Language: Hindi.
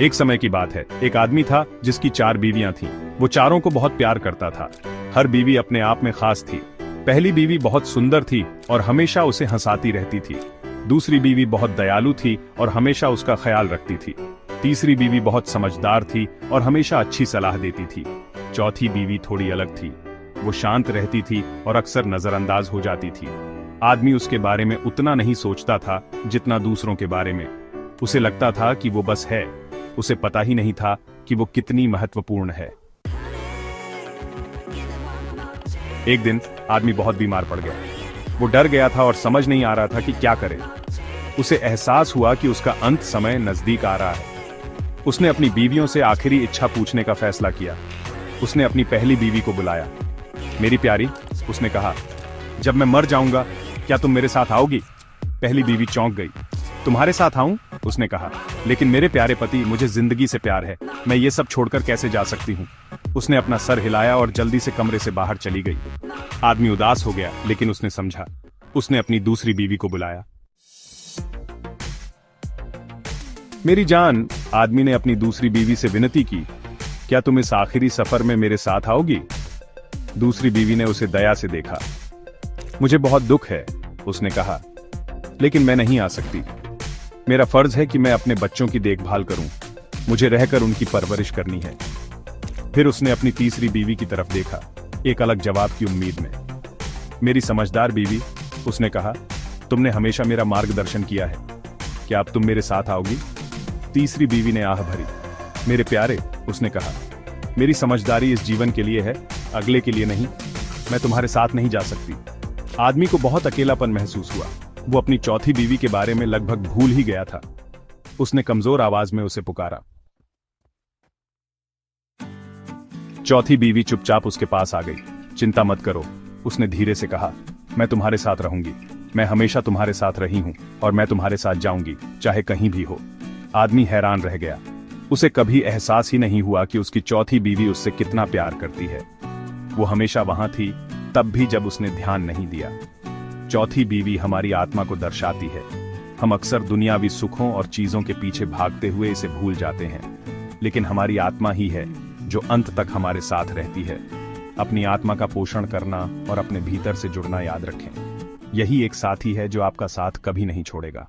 एक समय की बात है, एक आदमी था जिसकी 4 बीवियां थीं। वो चारों को बहुत प्यार करता था। हर बीवी अपने आप में खास थी। पहली बीवी बहुत सुंदर थी और हमेशा उसे हंसाती रहती थी। दूसरी बीवी बहुत दयालु थी और हमेशा उसका ख्याल रखती थी। तीसरी बीवी बहुत समझदार थी और हमेशा अच्छी सलाह देती थी। चौथी बीवी थोड़ी अलग थी। वो शांत रहती थी और अक्सर नजरअंदाज हो जाती थी। आदमी उसके बारे में उतना नहीं सोचता था जितना दूसरों के बारे में। उसे लगता था कि वो बस है। उसे पता ही नहीं था कि वो कितनी महत्वपूर्ण है। एक दिन आदमी बहुत बीमार पड़ गया। वो डर गया था और समझ नहीं आ रहा था कि क्या करे। उसे एहसास हुआ कि उसका अंत समय नजदीक आ रहा है। उसने अपनी बीवियों से आखिरी इच्छा पूछने का फैसला किया। उसने अपनी पहली बीवी को बुलाया। मेरी प्यारी, उसने कहा, जब मैं मर जाऊंगा क्या तुम मेरे साथ आओगी? पहली बीवी चौंक गई। तुम्हारे साथ आऊं? उसने कहा, लेकिन मेरे प्यारे पति, मुझे जिंदगी से प्यार है। मैं ये सब छोड़कर कैसे जा सकती हूँ? उसने अपना सर हिलाया और जल्दी से कमरे से बाहर चली गई। आदमी उदास हो गया, लेकिन उसने समझा। उसने अपनी दूसरी बीवी को बुलाया। मेरी जान, आदमी ने अपनी दूसरी बीवी से विनती की, क्या तुम इस आखिरी सफर में मेरे साथ आओगी? दूसरी बीवी ने उसे दया से देखा। मुझे बहुत दुख है, उसने कहा, लेकिन मैं नहीं आ सकती। मेरा फर्ज है कि मैं अपने बच्चों की देखभाल करूं। मुझे रहकर उनकी परवरिश करनी है। फिर उसने अपनी तीसरी बीवी की तरफ देखा, एक अलग जवाब की उम्मीद में। मेरी समझदार बीवी, उसने कहा, तुमने हमेशा मेरा मार्गदर्शन किया है। क्या अब तुम मेरे साथ आओगी? तीसरी बीवी ने आह भरी। मेरे प्यारे, उसने कहा, मेरी समझदारी इस जीवन के लिए है, अगले के लिए नहीं। मैं तुम्हारे साथ नहीं जा सकती। आदमी को बहुत अकेलापन महसूस हुआ। वो अपनी चौथी बीवी के बारे में लगभग भूल ही गया था। उसने कमजोर आवाज में उसे पुकारा। चौथी बीवी चुपचाप उसके पास आ गई। चिंता मत करो, उसने धीरे से कहा, मैं तुम्हारे साथ रहूंगी। मैं हमेशा तुम्हारे साथ रही हूं और मैं तुम्हारे साथ जाऊंगी, चाहे कहीं भी हो। आदमी हैरान रह गया। उसे कभी एहसास ही नहीं हुआ कि उसकी चौथी बीवी उससे कितना प्यार करती है। वो हमेशा वहां थी, तब भी जब उसने ध्यान नहीं दिया। चौथी बीवी हमारी आत्मा को दर्शाती है। हम अक्सर दुनियावी सुखों और चीजों के पीछे भागते हुए इसे भूल जाते हैं, लेकिन हमारी आत्मा ही है जो अंत तक हमारे साथ रहती है। अपनी आत्मा का पोषण करना और अपने भीतर से जुड़ना याद रखें। यही एक साथी है जो आपका साथ कभी नहीं छोड़ेगा।